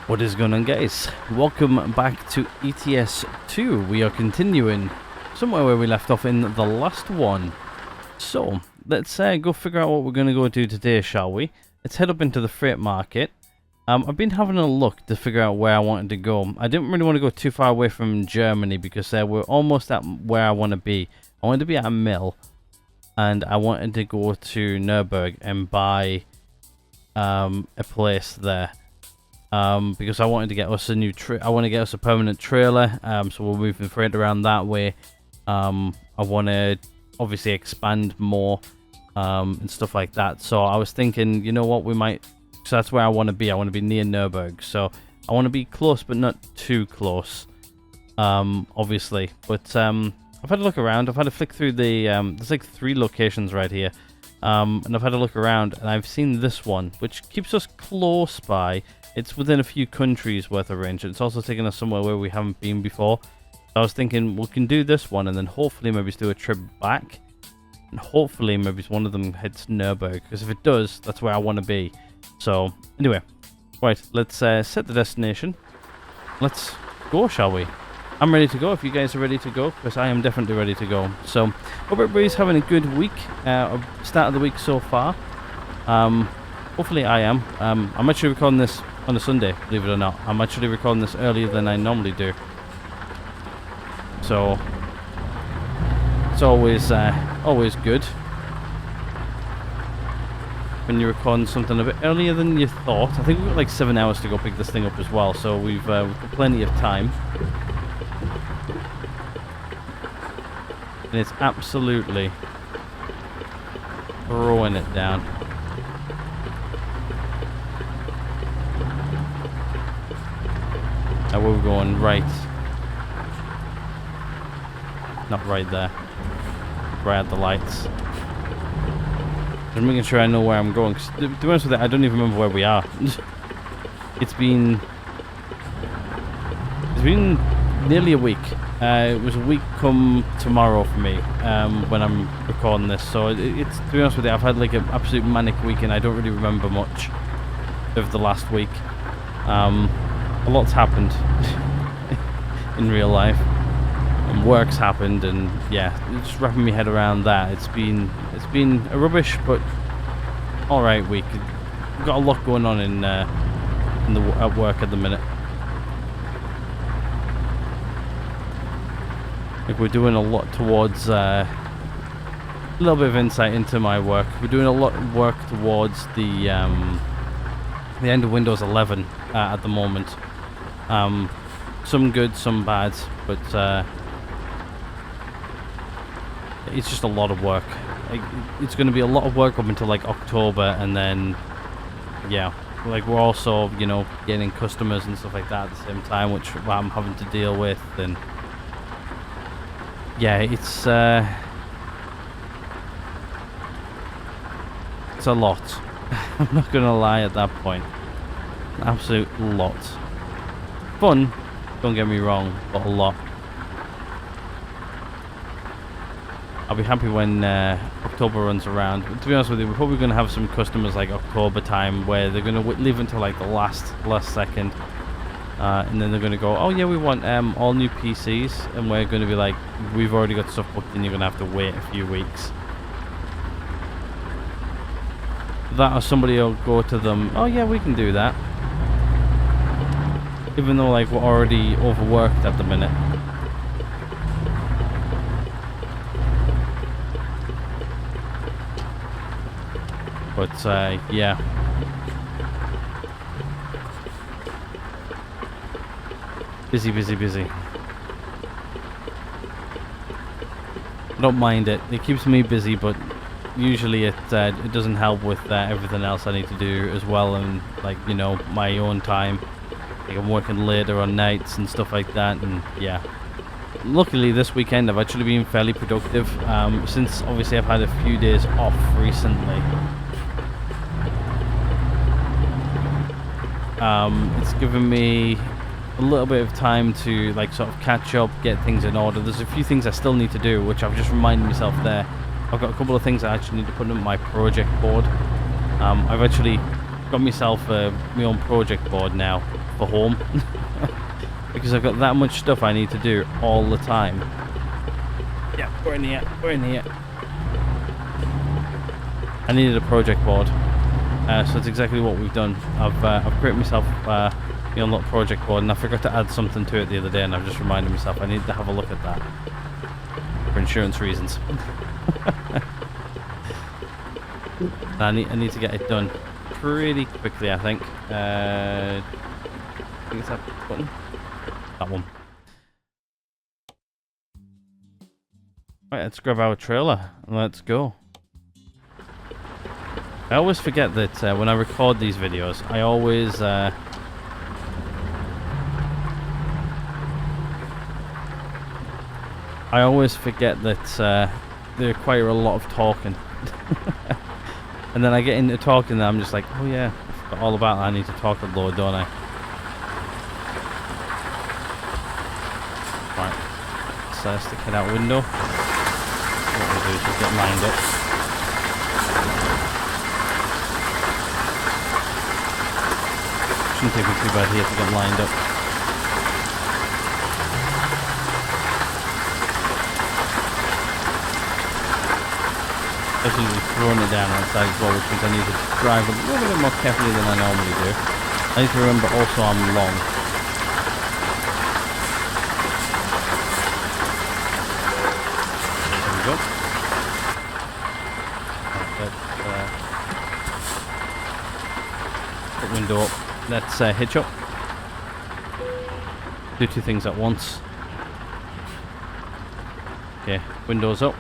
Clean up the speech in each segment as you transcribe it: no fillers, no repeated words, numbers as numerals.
What is going on, guys? Welcome back to ETS 2. We are continuing somewhere where we left off in the last one. So, let's go figure out what we're going to go do today, shall we? Let's head up into the freight market. I've been having a look to figure out where I wanted to go. I didn't really want to go too far away from Germany because we're almost at where I want to be. I wanted to be at a mill, and I wanted to go to Nuremberg and buy a place there. Because I wanted to get us a new I want to get us a permanent trailer, so we're moving freight around that way. I want to obviously expand more, and stuff like that. So I was thinking, you know what, so that's where I want to be. I want to be near Nuremberg, so I want to be close but not too close, obviously. But I've had a look around. I've had a flick through the there's like 3 locations right here, and I've had a look around, and I've seen this one, which keeps us close by. It's within a few countries worth of range. It's also taking us somewhere where we haven't been before. So I was thinking we can do this one and then hopefully maybe do a trip back. And hopefully maybe one of them heads to Nuremberg. Because if it does, that's where I want to be. So anyway, right, let's set the destination. Let's go, shall we? I'm ready to go if you guys are ready to go, because I am definitely ready to go. So hope everybody's having a good week. Start of the week so far. Hopefully I am. I'm actually recording this on a Sunday, believe it or not. I'm actually recording this earlier than I normally do. So it's always good when you're recording something a bit earlier than you thought. I think we've got like 7 hours to go pick this thing up as well, so we've got plenty of time. And it's absolutely throwing it down. Now we're going right. Not right there. Right at the lights. Just making sure I know where I'm going. 'Cause to be honest with you, I don't even remember where we are. It's been nearly a week. It was a week come tomorrow for me, when I'm recording this. So it's, to be honest with you, I've had like an absolute manic week and I don't really remember much of the last week. A lot's happened in real life, and work's happened, and yeah, just wrapping my head around that. It's been a rubbish but all right week. We've got a lot going on at work at the minute. Like we're doing a lot towards a little bit of insight into my work. We're doing a lot of work towards the end of Windows 11 at the moment. Some good, some bad, but it's just a lot of work. It's going to be a lot of work up until like October, and then yeah, like we're also, you know, getting customers and stuff like that at the same time, which I'm having to deal with, and yeah, it's a lot. I'm not going to lie at that point. An absolute lot. Fun, don't get me wrong, but a lot. I'll be happy when October runs around. But to be honest with you, we're probably going to have some customers like October time where they're going to leave until like the last second, and then they're going to go, oh yeah, we want all new PCs, and we're going to be like, we've already got stuff booked and you're going to have to wait a few weeks. That, or somebody will go to them, oh yeah, we can do that. Even though like we're already overworked at the minute. But yeah. Busy. I don't mind it. It keeps me busy, but usually it doesn't help with everything else I need to do as well, and like, you know, my own time. Like I'm working later on nights and stuff like that, and yeah. Luckily this weekend I've actually been fairly productive, since obviously I've had a few days off recently. It's given me a little bit of time to like sort of catch up, get things in order. There's a few things I still need to do, which I've just reminded myself there. I've got a couple of things I actually need to put on my project board. I've actually got myself my own project board now for home. Because I've got that much stuff I need to do all the time. Yeah, we're in here, we're in here. I needed a project board. So that's exactly what we've done. I've created myself my own little project board, and I forgot to add something to it the other day, and I've just reminded myself I need to have a look at that. For insurance reasons. I need to get it done pretty quickly, I think. I think it's that button. That one. Right, let's grab our trailer and let's go. I always forget that when I record these videos, I always forget that they require a lot of talking. And then I get into talking and I'm just like, oh yeah, I forgot all about that. I need to talk a load, don't I? Right, let's stick it out window. What we'll do is just get lined up. Shouldn't take me too bad here to get lined up. Actually throwing it down outside as well, which means I need to drive a little bit more carefully than I normally do. I need to remember also I'm long. There we go. Right, let's put window up. Let's hitch up. Do two things at once. Okay, windows up.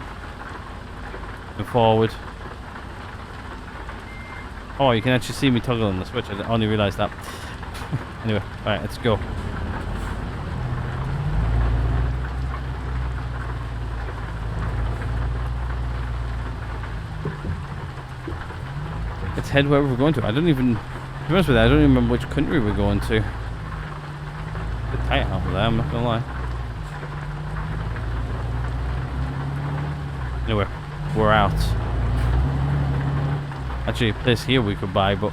Forward. Oh, you can actually see me toggling the switch. I only realised that. Anyway, alright, let's go. Let's head wherever we're going to. I don't even, to be honest with you, I don't even remember which country we're going to. It's a bit tight out there, I'm not gonna lie. Anyway. We're out. Actually, a place here we could buy, but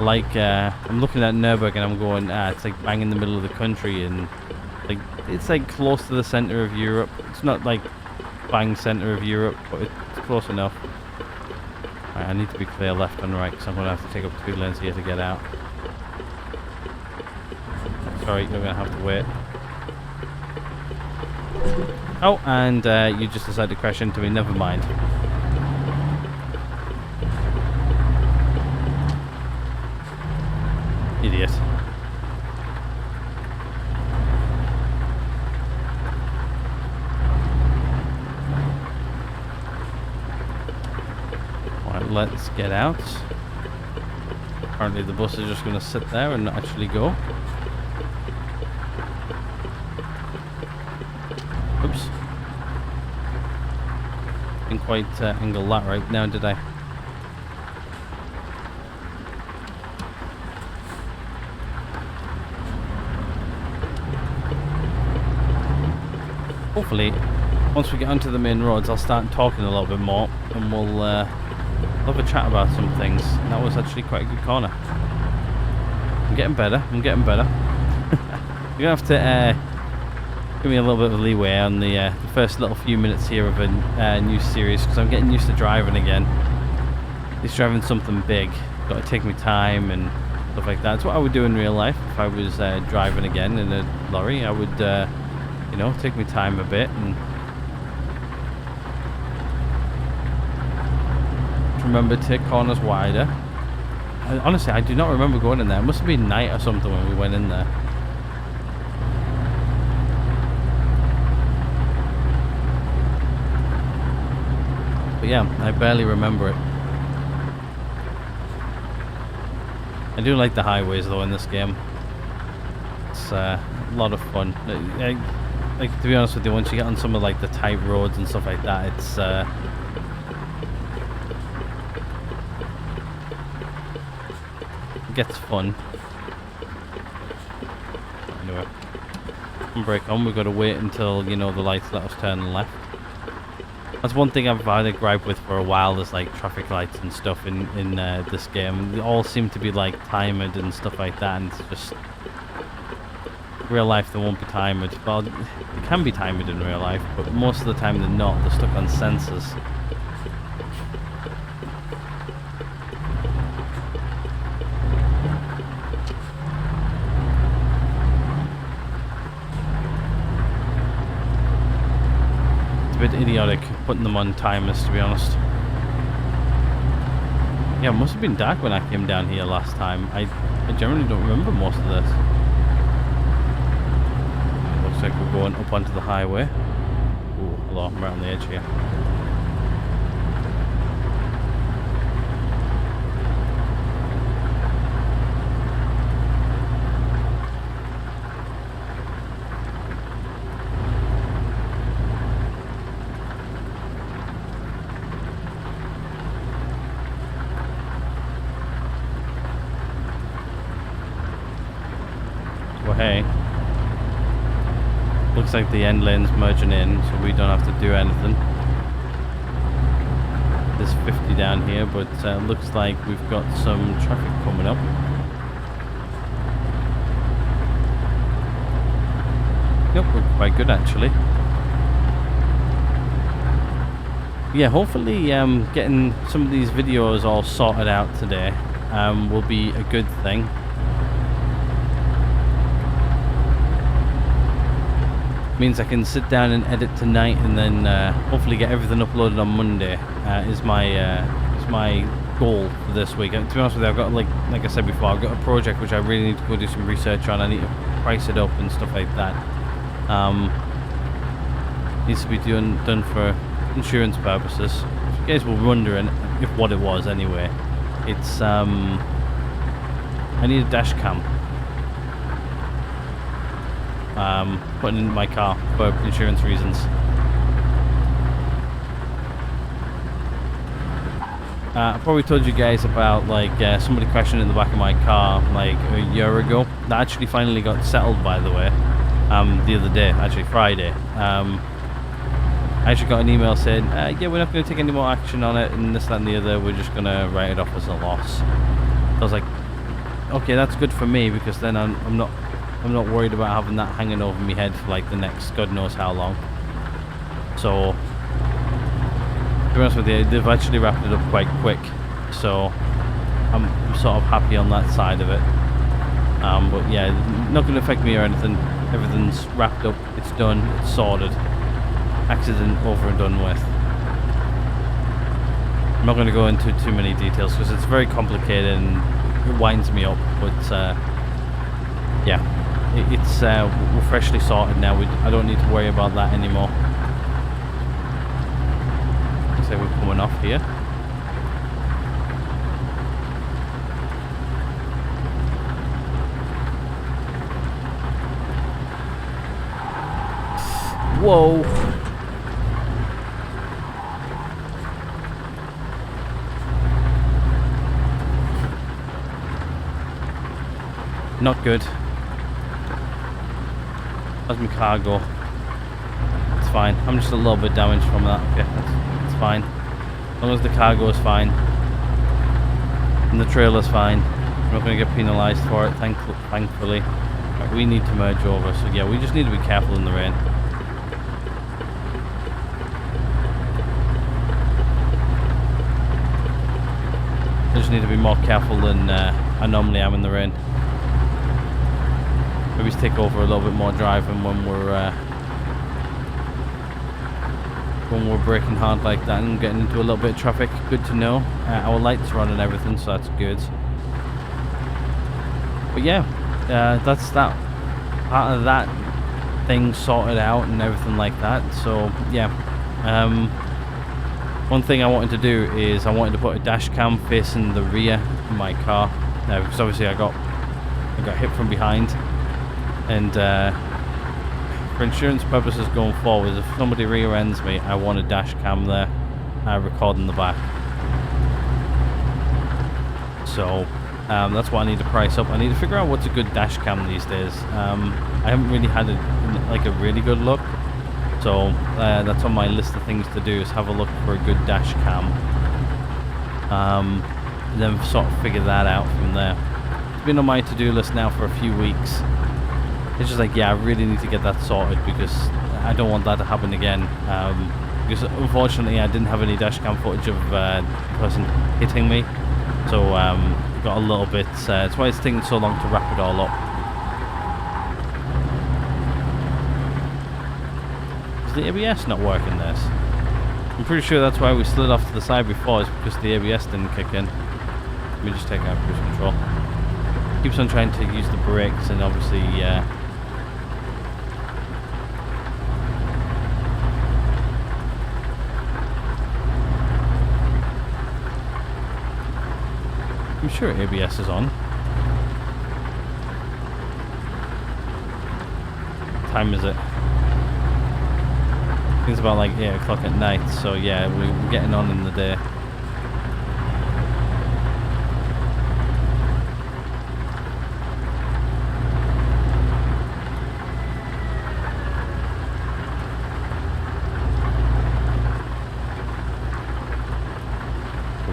like I'm looking at Nuremberg and I'm going, it's like bang in the middle of the country, and like it's like close to the center of Europe. It's not like bang center of Europe, but it's close enough. Right, I need to be clear left and right because I'm gonna have to take up 2 lanes here to get out. Sorry, you're gonna have to wait. Oh, and you just decided to crash into me. Never mind. Idiot. Right, let's get out. Apparently the bus is just going to sit there and not actually go. Oops. Didn't quite angle that right now, did I? Hopefully, once we get onto the main roads, I'll start talking a little bit more, and we'll have a chat about some things. That was actually quite a good corner. I'm getting better. I'm getting better. You're gonna have to give me a little bit of leeway on the first little few minutes here of a new series, because I'm getting used to driving again. It's driving something big. Got to take my time and stuff like that. It's what I would do in real life if I was driving again in a lorry. I would, you know, take my time a bit and remember to take corners wider. Honestly, I do not remember going in there. It must have been night or something when we went in there. But yeah, I barely remember it. I do like the highways though in this game. It's a lot of fun. Like, to be honest with you, once you get on some of like the tight roads and stuff like that, it's it gets fun. Anyway, on brake on, we've got to wait until, you know, the lights let us turn left. That's one thing I've had a gripe with for a while, is like traffic lights and stuff in this game. They all seem to be like timed and stuff like that, and it's just real life they won't be timed. Well, they can be timed in real life, but most of the time they're not. They're stuck on sensors. A bit idiotic putting them on timers, to be honest. Yeah, it must have been dark when I came down here last time. I generally don't remember most of this. Looks like we're going up onto the highway. Ooh, hello, I'm right on the edge here. Well, hey, looks like the end lane's merging in, so we don't have to do anything. There's 50 down here, but looks like we've got some traffic coming up. Yep, we're quite good actually. Yeah, hopefully getting some of these videos all sorted out today will be a good thing. Means I can sit down and edit tonight, and then hopefully get everything uploaded on Monday. Is my goal for this week. And to be honest with you, I've got like I said before, I've got a project which I really need to go do some research on. I need to price it up and stuff like that. Needs to be done for insurance purposes. If you guys were wondering if what it was anyway, it's I need a dash cam. Putting in my car for insurance reasons. I probably told you guys about like somebody crashing in the back of my car like a year ago. That actually finally got settled, by the way, the other day, actually Friday. I actually got an email saying, yeah, we're not going to take any more action on it and this, that and the other, we're just going to write it off as a loss. I was like, okay, that's good for me, because then I'm not worried about having that hanging over my head for like the next God knows how long. So, to be honest with you, they've actually wrapped it up quite quick. So, I'm sort of happy on that side of it. But yeah, not going to affect me or anything. Everything's wrapped up, it's done, it's sorted. Accident over and done with. I'm not going to go into too many details because it's very complicated and it winds me up. But yeah. It's we're freshly sorted now. I don't need to worry about that anymore. Looks like we're coming off here. Whoa! Not good. How's my car go? It's fine. I'm just a little bit damaged from that. Okay, it's fine. As long as the car goes fine. And the trailer's fine. I'm not going to get penalised for it, thankfully. Right, we need to merge over, so yeah, we just need to be careful in the rain. I just need to be more careful than I normally am in the rain. Maybe take over a little bit more driving when we're braking hard like that and getting into a little bit of traffic. Good to know. Our lights are on and everything, so that's good. But yeah, that's that part of that thing sorted out and everything like that. So yeah, one thing I wanted to do is I wanted to put a dash cam facing the rear of my car, because obviously I got hit from behind. And for insurance purposes going forward, if somebody rear ends me, I want a dash cam there recording the back. So that's what I need to price up. I need to figure out what's a good dash cam these days. I haven't really had a really good look. So that's on my list of things to do, is have a look for a good dash cam. And then sort of figure that out from there. It's been on my to-do list now for a few weeks. It's just like, yeah, I really need to get that sorted because I don't want that to happen again. Because unfortunately I didn't have any dash cam footage of the person hitting me. So it got a little bit, that's why it's taking so long to wrap it all up. Is the ABS not working this? I'm pretty sure that's why we slid off to the side before, is because the ABS didn't kick in. Let me just take out cruise control. Keeps on trying to use the brakes and obviously I'm sure ABS is on. What time is it? I think it's about like 8 o'clock at night, so yeah, we're getting on in the day.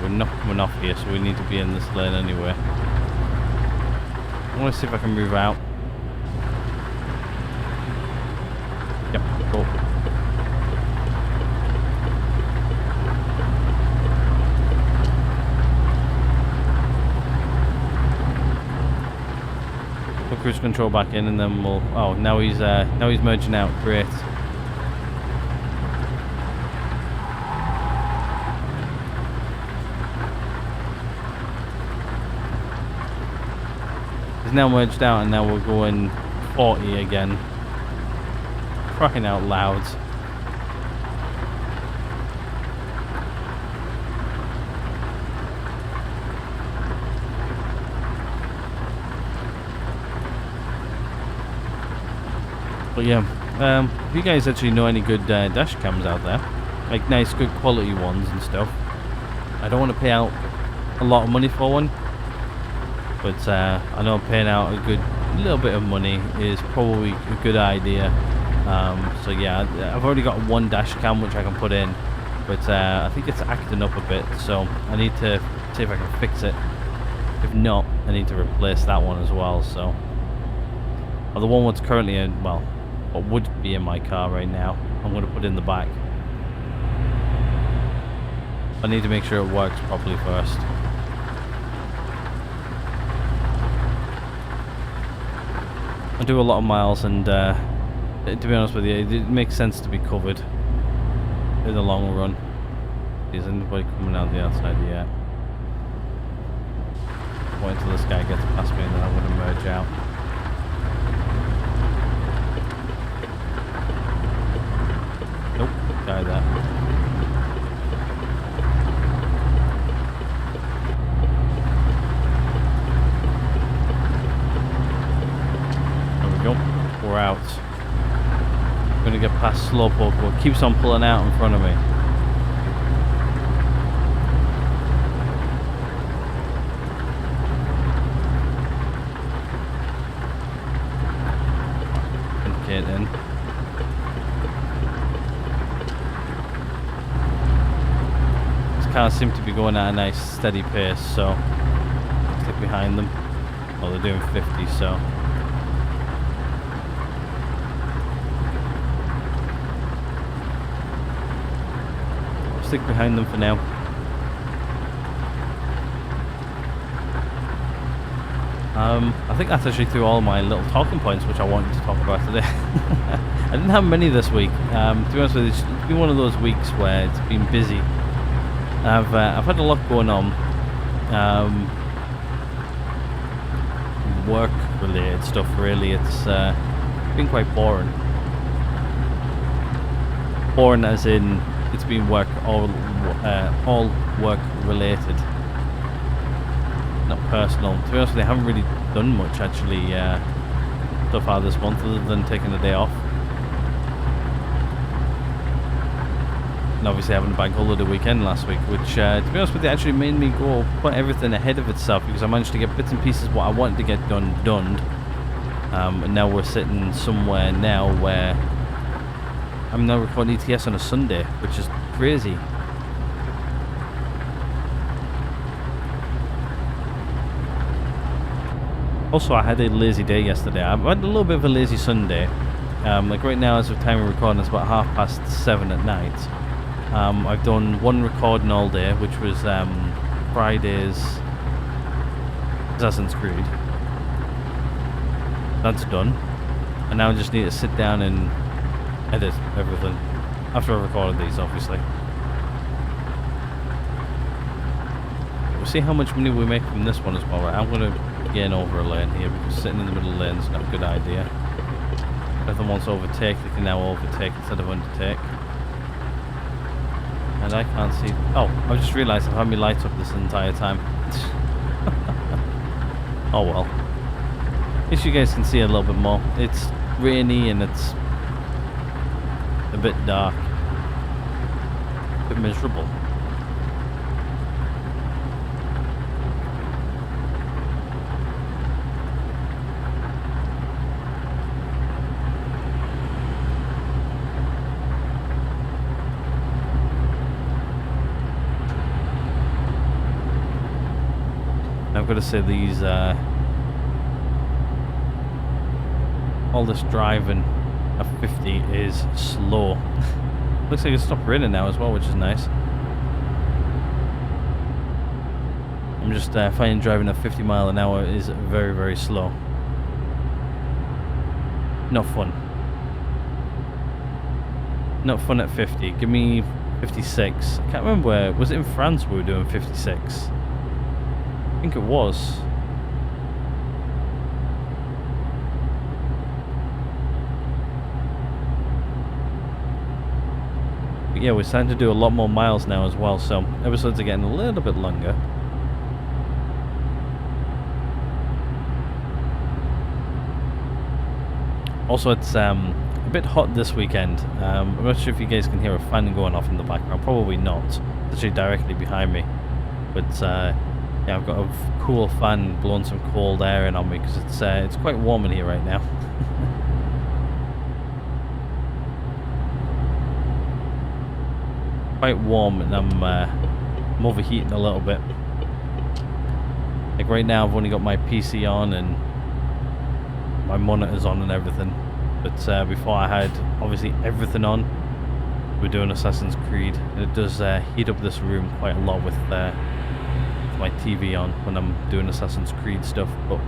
We're not coming off here, so we need to be in this lane anyway. I want to see if I can move out. Yep, cool. Put cruise control back in, and then we'll. Oh, now he's merging out. Great. Now merged out, and now we're going 40 again. Crying out loud. But yeah, if you guys actually know any good dash cams out there, like nice good quality ones and stuff, I don't want to pay out a lot of money for one. But I know paying out a good little bit of money is probably a good idea. So yeah, I've already got one dash cam which I can put in, but I think it's acting up a bit, so I need to see if I can fix it. If not, I need to replace that one as well. So the one that's currently in, well, what would be in my car right now, I'm going to put in the back. I need to make sure it works properly first. I do a lot of miles, and to be honest with you, it makes sense to be covered in the long run. Is anybody coming out the outside yet? Wait until this guy gets past me, and then I'm going to merge out. Nope, guy there. We're out. I'm gonna get past Slowpoke, but it keeps on pulling out in front of me. Indicating. This car seems to be going at a nice steady pace, so stick behind them. Oh, they're doing 50, so. Stick behind them for now. I think that's actually through all my little talking points which I wanted to talk about today. I didn't have many this week. To be honest with you, it's been one of those weeks where it's been busy. I've had a lot going on. Work related stuff really. It's been quite boring. Boring as in it's been work, all work related, not personal. To be honest with you, I haven't really done much actually so far this month, other than taking a day off. And obviously having a bank holiday weekend last week, which to be honest with you actually made me go put everything ahead of itself, because I managed to get bits and pieces what I wanted to get done. And now we're sitting somewhere now where I'm now recording ETS on a Sunday, which is crazy. Also, I had a lazy day yesterday. I had a little bit of a lazy Sunday. Like right now, as of time of recording, it's about 7:30 at night. I've done one recording all day, which was Friday's Assassin's Creed. That's done. And now I just need to sit down and edit everything. After I recorded these, obviously. We'll see how much money we make from this one as well, right? I'm going to gain over a lane here because sitting in the middle of the lane is not a good idea. If someone wants to overtake, they can now overtake instead of undertake. And I can't see. Oh, I just realised I've had my lights up this entire time. Oh well. At least you guys can see a little bit more. It's rainy and it's a bit dark. A bit miserable. I've got to say these, all this driving at 50 is slow. Looks like it's stopped raining now as well, which is nice. I'm just finding driving at 50 miles an hour is very, very slow. Not fun. Not fun at 50. Give me 56. I can't remember where. Was it in France we were doing 56? I think it was. But yeah, we're starting to do a lot more miles now as well, so episodes are getting a little bit longer. Also, it's a bit hot this weekend. I'm not sure if you guys can hear a fan going off in the background. Probably not. It's actually directly behind me. But yeah, I've got a cool fan blowing some cold air in on me because it's quite warm in here right now. Quite warm, and I'm overheating a little bit. Like right now, I've only got my PC on and my monitors on and everything. But before I had obviously everything on. We're doing Assassin's Creed, and it does heat up this room quite a lot with my TV on when I'm doing Assassin's Creed stuff, but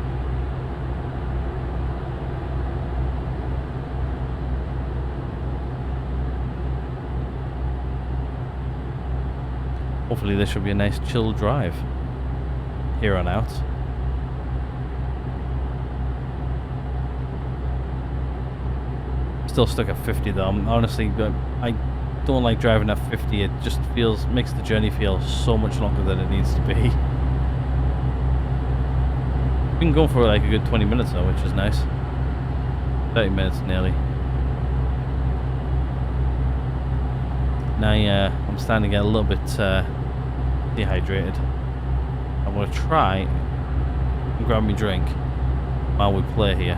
hopefully this should be a nice chill drive here on out. Still stuck at 50 though. Honestly, I don't like driving at 50. It just makes the journey feel so much longer than it needs to be. We can go for like a good 20 minutes though, which is nice. 30 minutes nearly. Now I'm starting to get a little bit dehydrated. I'm going to try and grab me drink while we play here.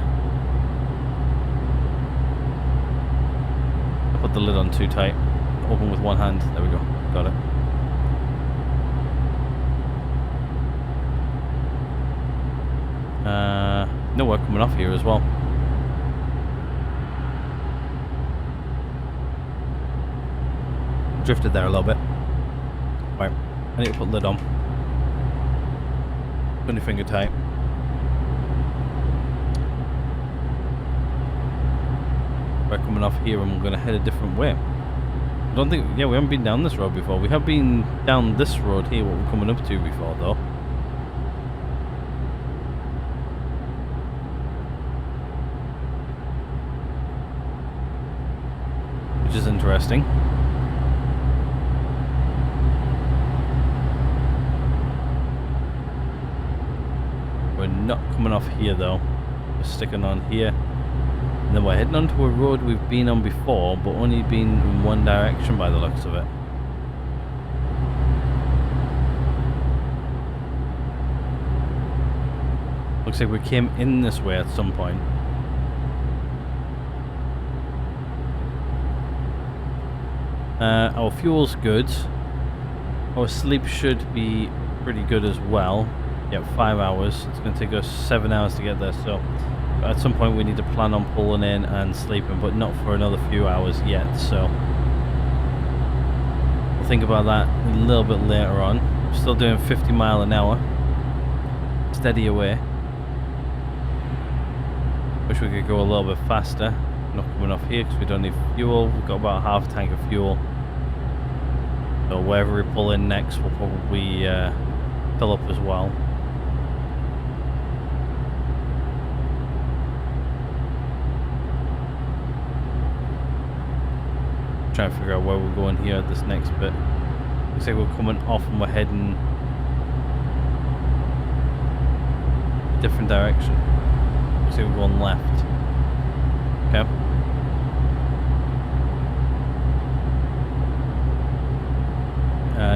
I put the lid on too tight. Open with one hand. There we go. Got it. No work coming off here as well. Drifted there a little bit. Right, I need to put lid on. 20 finger tight. We're coming off here and we're going to head a different way. I don't think, yeah, we haven't been down this road before. We have been down this road here, what we're coming up to before though. Which is interesting. We're not coming off here though. We're sticking on here. And then we're heading onto a road we've been on before, but only been in one direction by the looks of it. Looks like we came in this way at some point. Our fuel's good. Our sleep should be pretty good as well. Yeah, 5 hours. It's going to take us 7 hours to get there, so at some point we need to plan on pulling in and sleeping, but not for another few hours yet, so we'll think about that a little bit later on. Still doing 50 mile an hour. Steady away. Wish we could go a little bit faster. Not coming off here because we don't need fuel. We've got about half a tank of fuel. So wherever we pull in next, we'll probably fill up as well. Trying to figure out where we're going here at this next bit. Looks like we're coming off and we're heading a different direction. Looks like we're going left. Okay.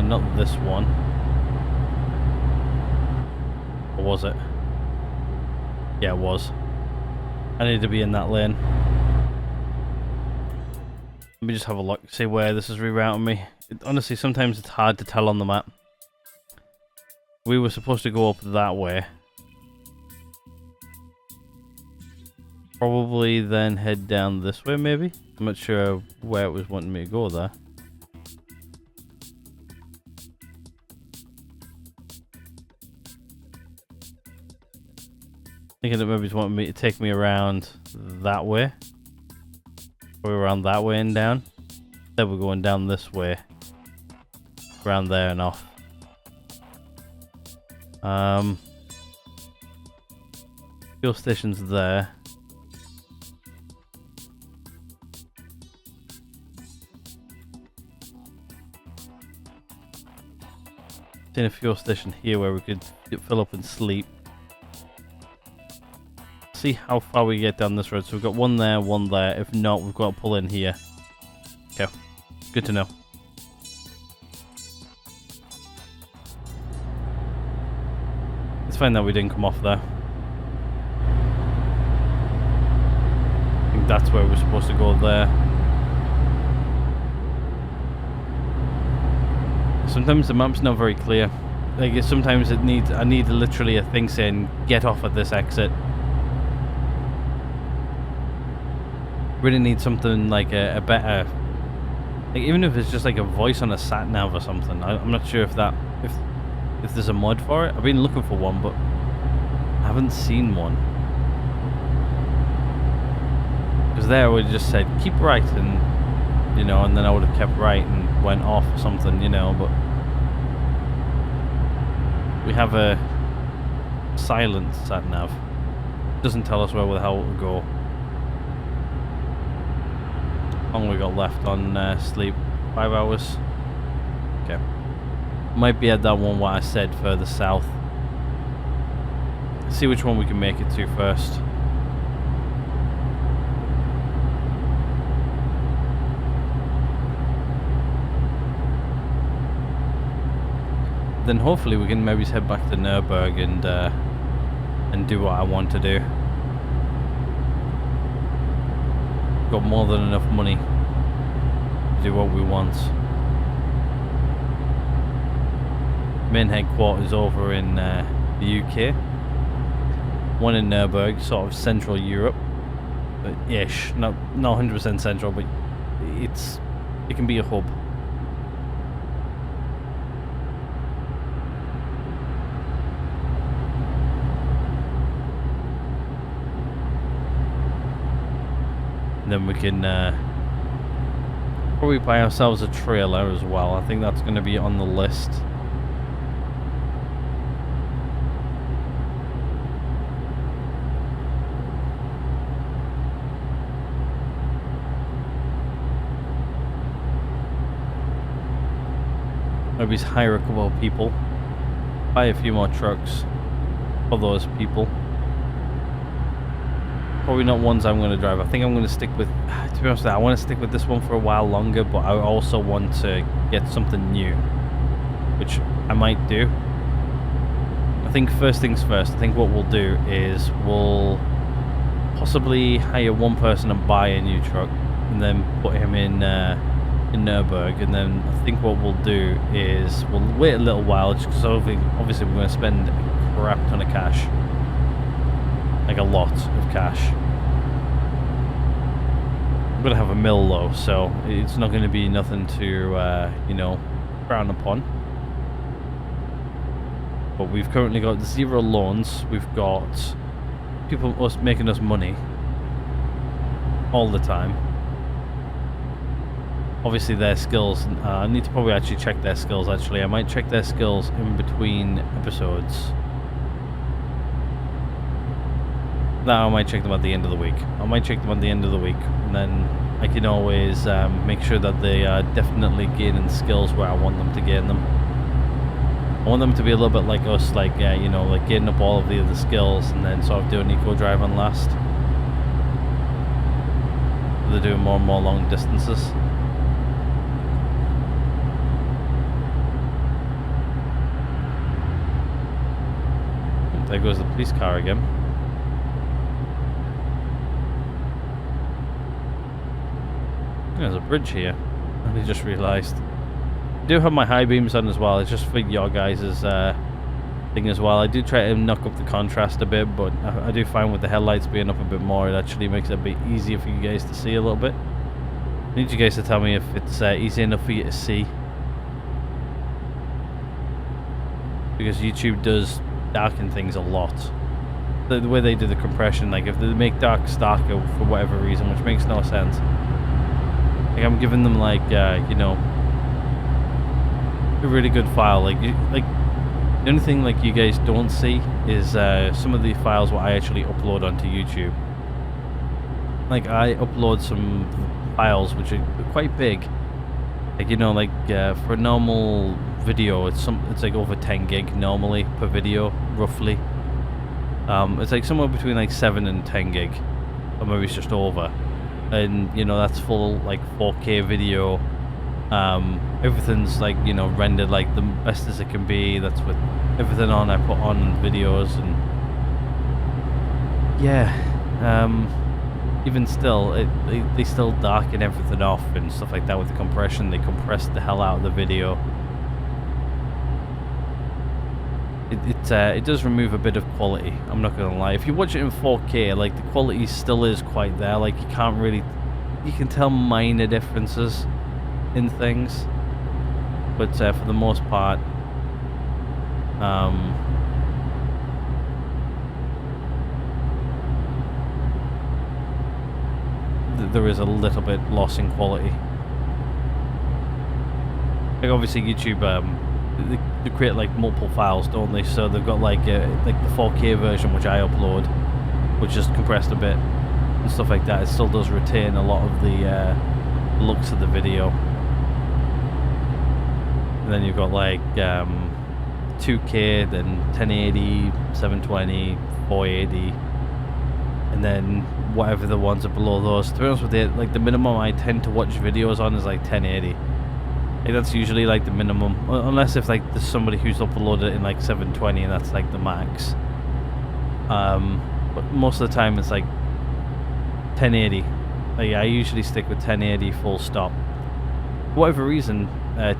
Not this one. Or was it? Yeah, it was. I need to be in that lane. Let me just have a look, see where this is rerouting me. Honestly, sometimes it's hard to tell on the map. We were supposed to go up that way. Probably then head down this way, maybe? I'm not sure where it was wanting me to go there. Thinking that maybe it's wanting me to take me around that way. Or around that way and down. Then we're going down this way. Around there and off. Fuel station's there. Seen a fuel station here where we could fill up and sleep. See how far we get down this road. So we've got one there, one there. If not, we've got to pull in here. Okay, good to know. It's fine that we didn't come off there. I think that's where we're supposed to go there. Sometimes the map's not very clear. Like sometimes I need literally a thing saying get off at this exit. Really need something like a better, like even if it's just like a voice on a sat nav or something. I'm not sure if there's a mod for it. I've been looking for one, but I haven't seen one. Because there I would have just said keep right, and you know, and then I would have kept right and went off or something, you know. But we have a silent sat nav. Doesn't tell us where the hell to go. How long we got left on sleep? 5 hours. Okay. Might be at that one what I said further south. See which one we can make it to first. Then hopefully we can maybe head back to Nuremberg and do what I want to do. Got more than enough money to do what we want. Main headquarters over in the UK. One in Nuremberg, sort of Central Europe, but ish, not 100% central, but it can be a hub. Then we can probably buy ourselves a trailer as well. I think that's going to be on the list. Maybe hire a couple of people, buy a few more trucks for those people. Probably not ones I'm going to drive. I think I'm going to stick with, to be honest, I want to stick with this one for a while longer, but I also want to get something new, which I might do. I think first things first, I think what we'll do is we'll possibly hire one person and buy a new truck, and then put him in in Nuremberg, and then I think what we'll do is we'll wait a little while, just because obviously we're going to spend a crap ton of cash, like a lot of cash. I'm going to have a mill though, so it's not going to be nothing to you know, frown upon. But we've currently got 0 loans. We've got people making us money all the time. Obviously their skills, I need to probably actually check their skills actually. I might check their skills in between episodes. No, I might check them at the end of the week. I might check them at the end of the week, and then I can always make sure that they are definitely gaining skills where I want them to gain them. I want them to be a little bit like us, like, you know, like getting up all of the other skills and then sort of doing eco driving last. They're doing more and more long distances. There goes the police car again. There's a bridge here. I just realised. I do have my high beams on as well. It's just for your guys' thing as well. I do try to knock up the contrast a bit, but I do find with the headlights being up a bit more, it actually makes it a bit easier for you guys to see a little bit. I need you guys to tell me if it's easy enough for you to see. Because YouTube does darken things a lot. The way they do the compression, like if they make darks darker for whatever reason, which makes no sense. Like I'm giving them like, you know, a really good file. Like the only thing like you guys don't see is some of the files what I actually upload onto YouTube. Like I upload some files which are quite big. Like, you know, like for a normal video, it's like over 10 gig normally per video, roughly. It's like somewhere between like 7 and 10 gig, or maybe it's just over. And you know, that's full like 4K video. Everything's like, you know, rendered like the best as it can be. That's with everything on I put on videos, and yeah. Even still, they still darken everything off and stuff like that with the compression. They compress the hell out of the video. It does remove a bit of quality, I'm not gonna lie. If you watch it in 4K, like the quality still is quite there. Like you can't really, you can tell minor differences in things, but for the most part, there is a little bit loss in quality. Like obviously YouTube, they create like multiple files, don't they? So they've got like the 4K version, which I upload, which is compressed a bit and stuff like that. It still does retain a lot of the looks of the video. And then you've got like 2K, then 1080, 720, 480, and then whatever the ones are below those. To be honest with you, like the minimum I tend to watch videos on is like 1080. Like that's usually like the minimum, unless if like there's somebody who's uploaded it in like 720 and that's like the max. But most of the time it's like 1080. Like I usually stick with 1080 full stop. For whatever reason, I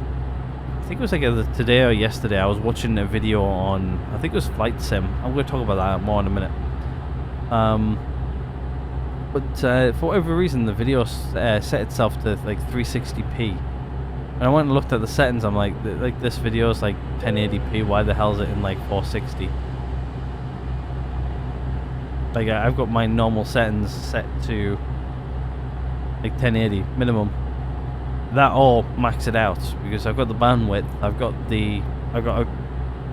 think it was like either today or yesterday, I was watching a video on, I think it was Flight Sim. I'm going to talk about that more in a minute. But for whatever reason, the video set itself to like 360p. And I went and looked at the settings. I'm like this video is like 1080p. Why the hell is it in like 460? Like I've got my normal settings set to like 1080 minimum. That all max it out because I've got the bandwidth. I've got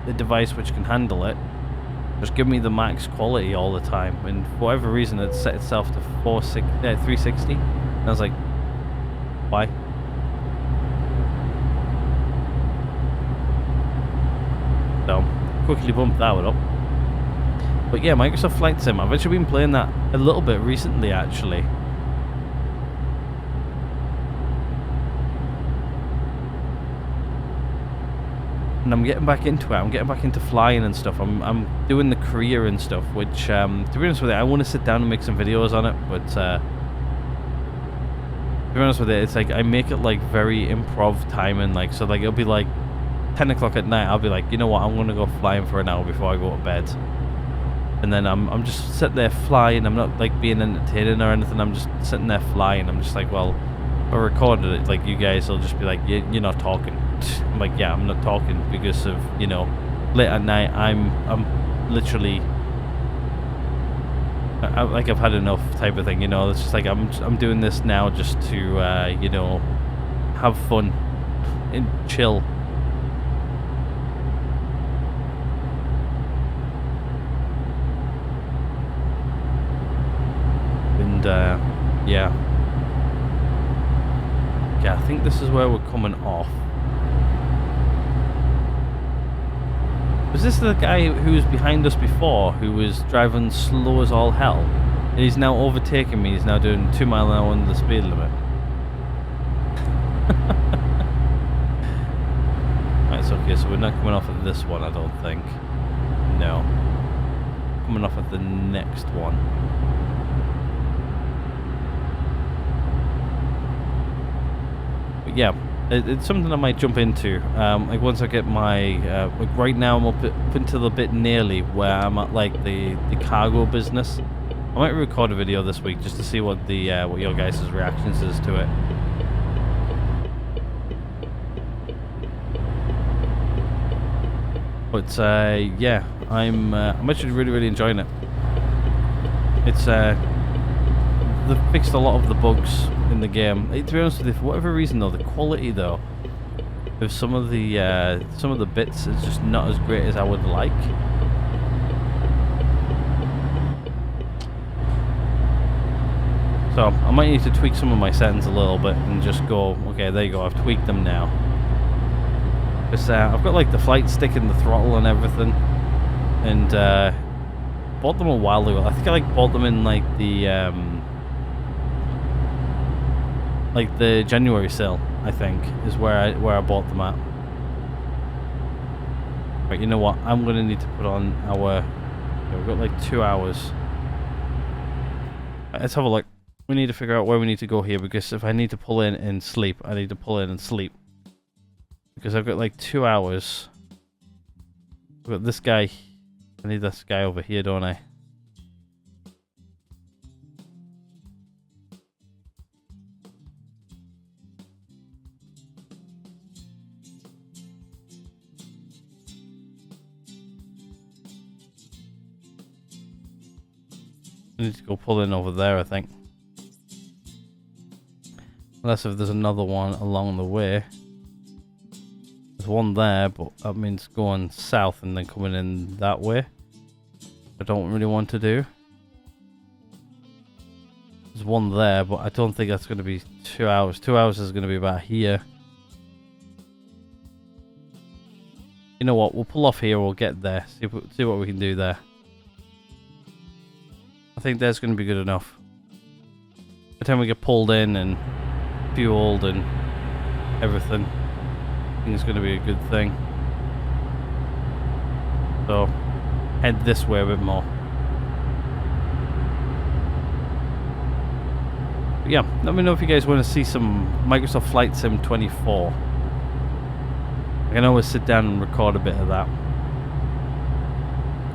a device which can handle it. Just give me the max quality all the time. And for whatever reason, it set itself to 360. And I was like, why? So quickly bumped that one up. But yeah, Microsoft Flight Sim, I've actually been playing that a little bit recently actually. And I'm getting back into it. I'm getting back into flying and stuff. I'm doing the career and stuff, which to be honest with you, I want to sit down and make some videos on it, but To be honest with it, it's like I make it like very improv timing, like so like it'll be like 10 o'clock at night. I'll be like, you know what, I'm gonna go flying for an hour before I go to bed. And then I'm just sitting there flying. I'm not like being entertaining or anything. I'm just sitting there flying. I'm just like, well, if I recorded it, like you guys will just be like, you're not talking. I'm like, yeah, I'm not talking because of, you know, late at night. I'm literally like I've had enough type of thing. You know, it's just like I'm doing this now just to you know, have fun and chill. And yeah, I think this is where we're coming off. Was this the guy who was behind us before, who was driving slow as all hell? And he's now overtaking me. He's now doing 2 miles an hour under the speed limit. Right, it's okay, so we're not coming off at this one, I don't think. No. Coming off at the next one. Yeah, it's something I might jump into. Like once I get my like right now I'm up into the bit nearly where I'm at like the cargo business. I might record a video this week just to see what the what your guys' reactions is to it. But yeah, I'm actually really enjoying it. It's they've fixed a lot of the bugs in the game. To be honest with you, for whatever reason though, the quality though of some of the bits is just not as great as I would like. So I might need to tweak some of my settings a little bit and just go, okay, there you go, I've tweaked them now. Because I've got like the flight stick and the throttle and everything, and bought them a while ago. I think I like bought them in like the January sale, I think, is where I bought them at. Right, you know what? I'm gonna need to put on our. Yeah, we've got like 2 hours. Let's have a look. We need to figure out where we need to go here, because if I need to pull in and sleep, I need to pull in and sleep. Because I've got like 2 hours. I've got this guy. I need this guy over here, don't I? I need to go pull in over there, I think. Unless if there's another one along the way. There's one there, but that means going south and then coming in that way. I don't really want to do. There's one there, but I don't think that's going to be 2 hours. 2 hours is going to be about here. You know what? We'll pull off here. We'll get there. See what we can do there. I think that's going to be good enough. By the time we get pulled in and fueled and everything, I think it's going to be a good thing. So, head this way a bit more. But yeah, let me know if you guys want to see some Microsoft Flight Sim 24. I can always sit down and record a bit of that.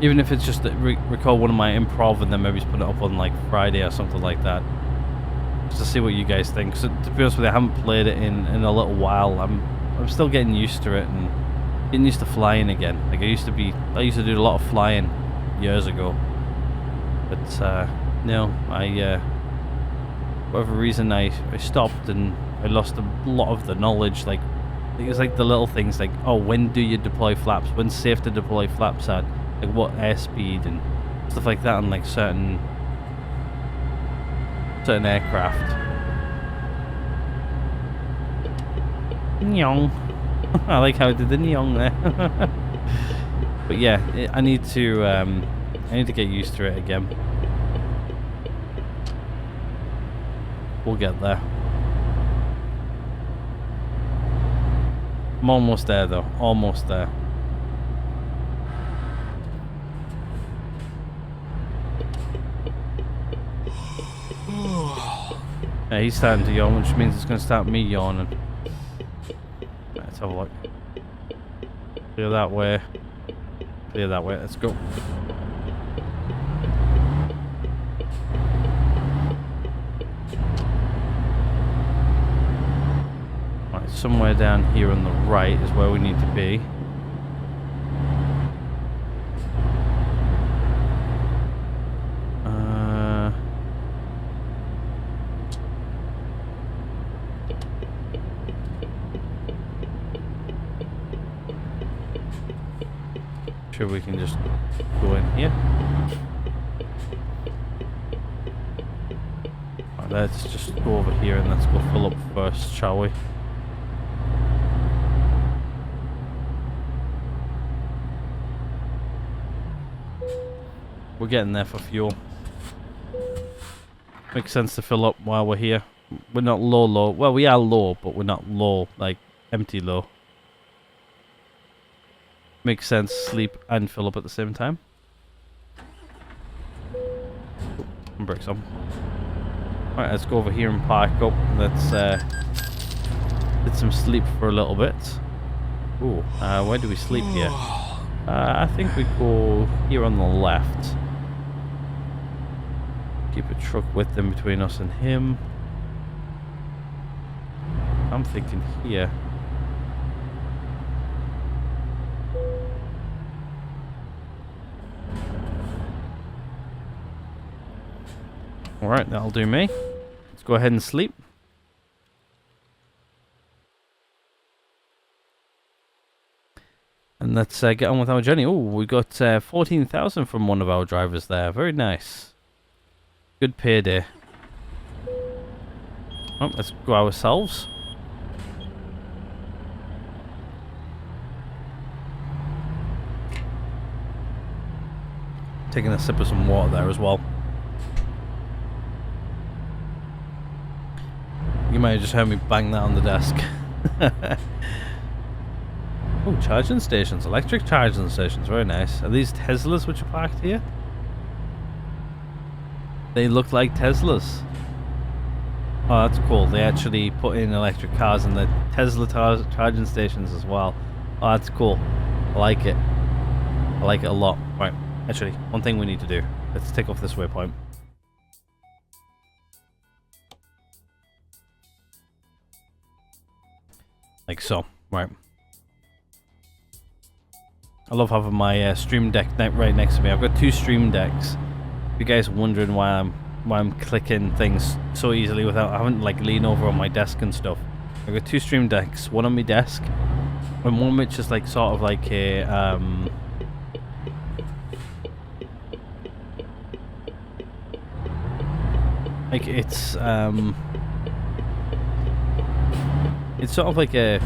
Even if it's just to record one of my improv and then maybe just put it up on like Friday or something like that. Just to see what you guys think. So, to be honest with you, I haven't played it in a little while. I'm still getting used to it and getting used to flying again. Like I used to do a lot of flying years ago. But no, for whatever reason I stopped and I lost a lot of the knowledge. Like it was like the little things like, oh, when do you deploy flaps? When's safe to deploy flaps at? Like what airspeed and stuff like that on like certain aircraft. Nyong. I like how I did the nyong there. But yeah, I need to get used to it again. We'll get there. I'm almost there though. Almost there. Yeah, he's starting to yawn, which means it's going to start me yawning. Let's have a look. Clear that way. Clear that way. Let's go. Right, somewhere down here on the right is where we need to be. Sure, we can just go in here. Right, let's just go over here and let's go fill up first, shall we? We're getting there for fuel. Makes sense to fill up while we're here. We're not low. Well, we are low, but we're not low, like empty low. Makes sense, sleep and fill up at the same time. And brakes on. Alright, let's go over here and park up. Let's get some sleep for a little bit. Ooh, where do we sleep here? I think we go here on the left. Keep a truck width in between us and him. I'm thinking here. Alright, that'll do me. Let's go ahead and sleep. And let's get on with our journey. Oh, we got 14,000 from one of our drivers there. Very nice. Good payday. Oh, let's go ourselves. Taking a sip of some water there as well. You might have just heard me bang that on the desk. Oh, charging stations. Electric charging stations. Very nice. Are these Teslas which are parked here? They look like Teslas. Oh, that's cool. They actually put in electric cars in the Tesla charging stations as well. Oh, that's cool. I like it. I like it a lot. Right. Actually, one thing we need to do. Let's take off this waypoint. Like so. Right. I love having my stream deck right next to me. I've got two stream decks. If you guys are wondering why I'm clicking things so easily without having to like lean over on my desk and stuff. I've got two stream decks, one on my desk and one which is like sort of like a like it's sort of like a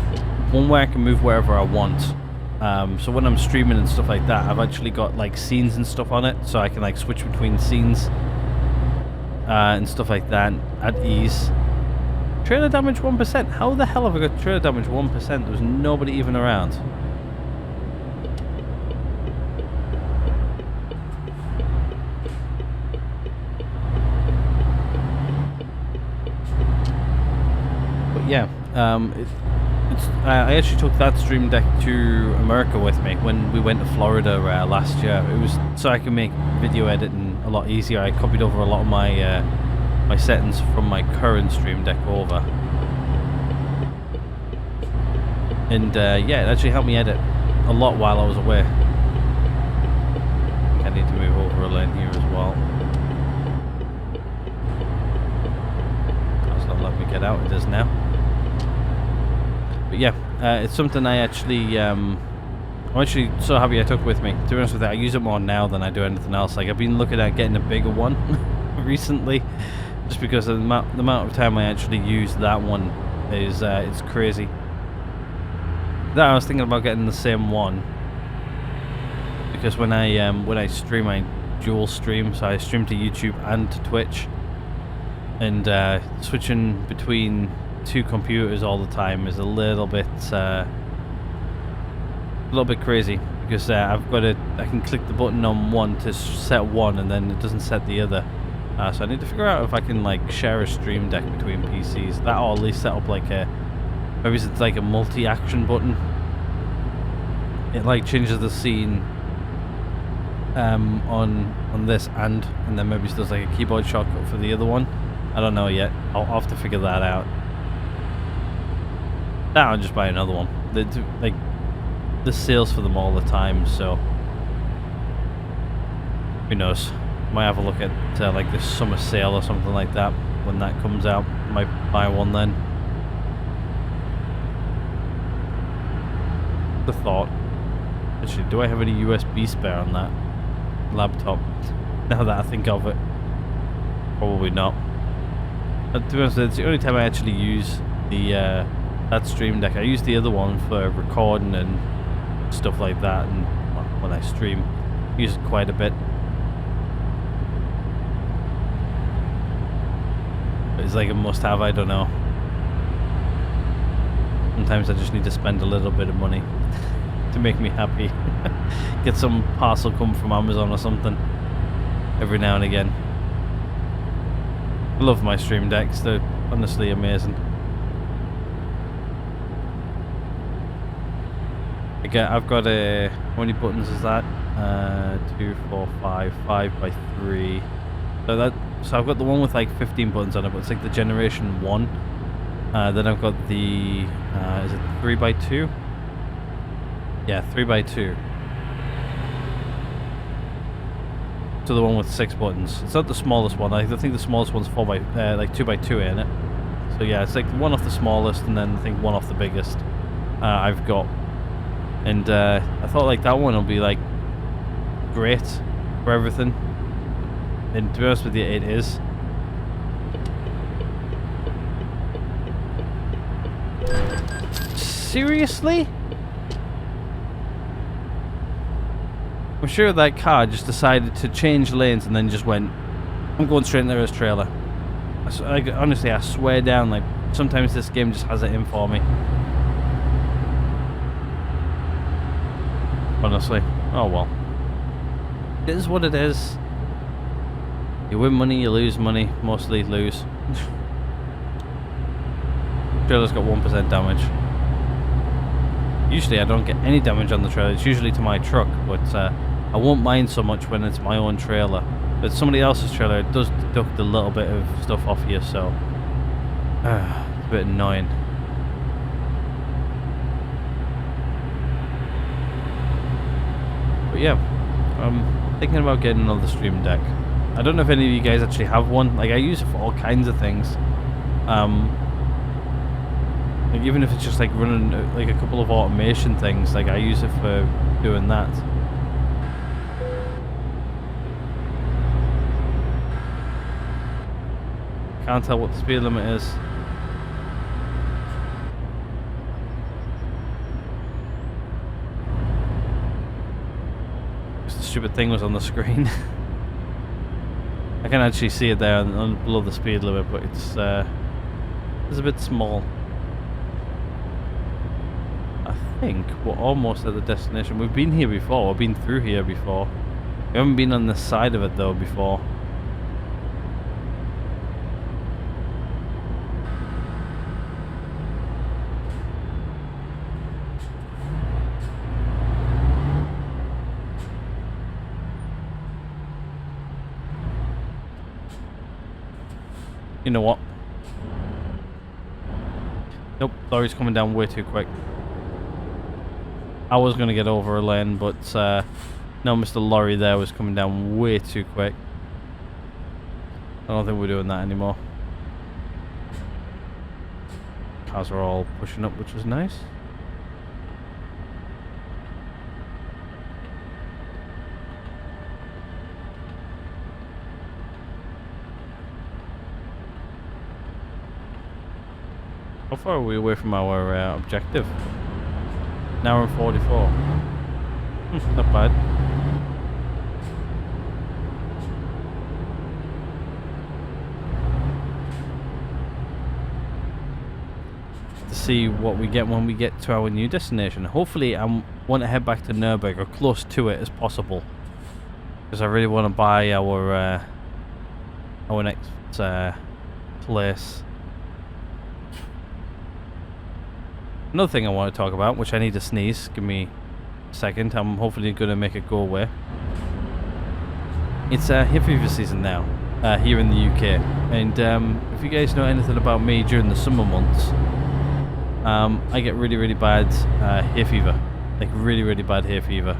one where I can move wherever I want. So when I'm streaming and stuff like that, I've actually got like scenes and stuff on it, so I can like switch between scenes and stuff like that at ease. Trailer damage 1%. How the hell have I got trailer damage 1%? There was nobody even around. But yeah, I actually took that stream deck to America with me when we went to Florida last year. It was so I can make video editing a lot easier. I copied over a lot of my my settings from my current stream deck over, and yeah, it actually helped me edit a lot while I was away. I need to move over a lane here as well. That's not letting me get out. It is now. But yeah, it's something I'm actually so happy I took with me. To be honest with you, I use it more now than I do anything else. Like I've been looking at getting a bigger one recently, just because of the amount of time I actually use that one is it's crazy. That I was thinking about getting the same one because when I stream, I dual stream, so I stream to YouTube and to Twitch, and switching between two computers all the time is a little bit crazy because I can click the button on one to set one and then it doesn't set the other, So I need to figure out if I can like share a stream deck between PCs. That, or at least set up like a, maybe it's like a multi-action button. It like changes the scene on this and then maybe it does like a keyboard shortcut for the other one. I don't know yet. I'll have to figure that out. Now I'll just buy another one. Like the sales for them all the time, so who knows? Might have a look at like this summer sale or something like that when that comes out. Might buy one then. The thought. Actually, do I have any USB spare on that laptop? Now that I think of it, probably not. But to be honest, it's the only time I actually use the that stream deck. I use the other one for recording and stuff like that, and well, when I stream, I use it quite a bit. It's like a must-have, I don't know. Sometimes I just need to spend a little bit of money to make me happy. Get some parcel come from Amazon or something every now and again. I love my stream decks, they're honestly amazing. Again, I've got a, how many buttons is that? 2, 4, 5 by 3. So I've got the one with like 15 buttons on it, but it's like the generation 1. Then I've got the, is it 3 by 2? Yeah, 3 by 2. So the one with 6 buttons. It's not the smallest one. I think the smallest one's 4 by, like 2 by 2, ain't it? So yeah, it's like one off the smallest, and then I think one off the biggest. I've got, and I thought like that one will be like great for everything. And to be honest with you, it is. Seriously? I'm sure that car just decided to change lanes and then just went, I'm going straight in there as trailer. Honestly, I swear down, like, sometimes this game just has it in for me. Honestly. Oh well. It is what it is. You win money, you lose money. Mostly lose. Trailer's got 1% damage. Usually I don't get any damage on the trailer. It's usually to my truck, but I won't mind so much when it's my own trailer. But somebody else's trailer, it does deduct a little bit of stuff off you, so it's a bit annoying. But yeah, I'm thinking about getting another stream deck. I don't know if any of you guys actually have one. Like, I use it for all kinds of things. Like, even if it's just like running like a couple of automation things, like I use it for doing that. Can't tell what the speed limit is. The stupid thing was on the screen. I can actually see it there on below the speed limit, but it's a bit small. I think we're almost at the destination. We've been here before. We've been through here before. We haven't been on this side of it though before. You know what? Nope, lorry's coming down way too quick. I was going to get over a lane, but no, Mr. Lorry there was coming down way too quick. I don't think we're doing that anymore. Cars are all pushing up, which is nice. How far are we away from our objective? An hour and 44. Not bad. To see what we get when we get to our new destination. Hopefully I want to head back to Nürburg or close to it as possible. Because I really want to buy our our next place. Another thing I want to talk about, which I need to sneeze. Give me a second. I'm hopefully going to make it go away. It's hay fever season now, here in the UK. And if you guys know anything about me during the summer months, I get really, really bad hay fever. Like really, really bad hay fever.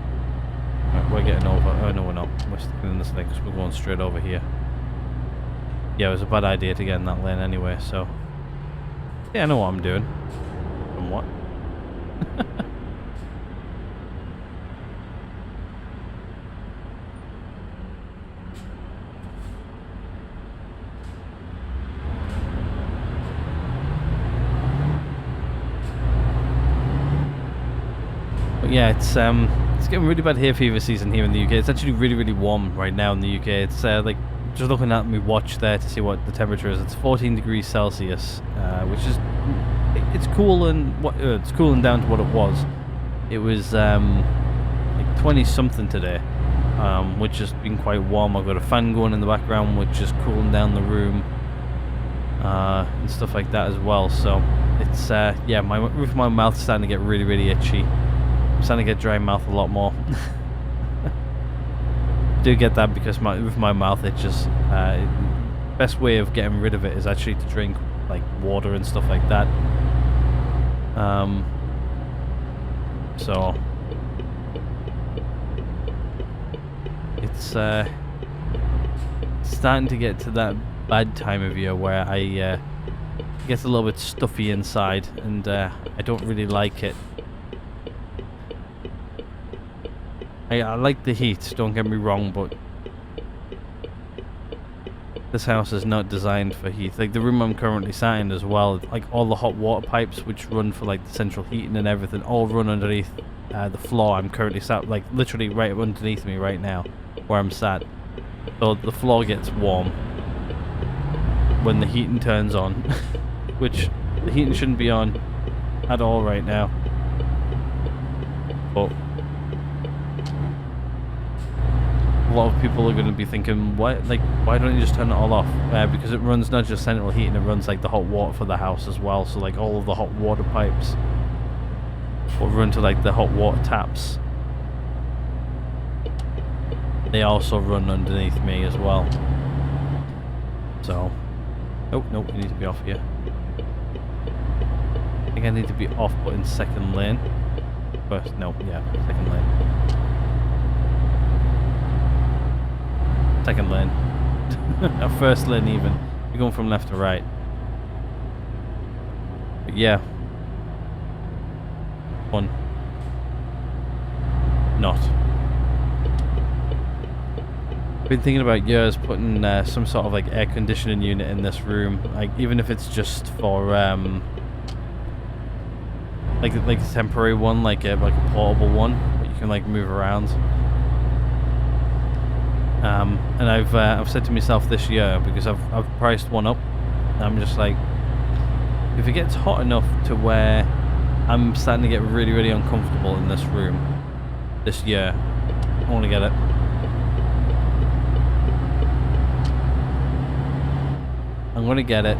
Right, we're getting over. Oh no, we're not. We're sticking in this lane because we're going straight over here. Yeah, it was a bad idea to get in that lane anyway, so... Yeah, I know what I'm doing. Somewhat. But yeah, it's getting really bad hay fever season here in the UK. It's actually really, really warm right now in the UK. It's like... Just looking at my watch there to see what the temperature is. It's 14 degrees Celsius, which is it's cool and it's cooling down to what it was. It was like 20 something today, which has been quite warm. I've got a fan going in the background, which is cooling down the room and stuff like that as well. So it's yeah, my roof of my mouth is starting to get really, really itchy. I'm starting to get dry mouth a lot more. Do get that because with my mouth itches. Best way of getting rid of it is actually to drink like water and stuff like that. So it's starting to get to that bad time of year where I it gets a little bit stuffy inside, and I don't really like it. I like the heat, don't get me wrong, but this house is not designed for heat. Like the room I'm currently sat in as well, like all the hot water pipes which run for like the central heating and everything, all run underneath the floor I'm currently sat, like literally right underneath me right now, where I'm sat. So the floor gets warm when the heating turns on, which the heating shouldn't be on at all right now. But a lot of people are going to be thinking, why don't you just turn it all off? Because it runs not just central heating, it runs like the hot water for the house as well. So like all of the hot water pipes will run to like the hot water taps. They also run underneath me as well. So, oh no, we need to be off here. I think I need to be off, but in second lane. First, no, yeah, second lane. Second lane. First lane even. You're going from left to right. But yeah. Fun. Not. Been thinking about years putting some sort of like air conditioning unit in this room. Like even if it's just for like a temporary one, like a portable one that you can like move around. And I've said to myself this year, because I've priced one up, I'm just like, if it gets hot enough to where I'm starting to get really, really uncomfortable in this room this year, I want to get it. I'm going to get it,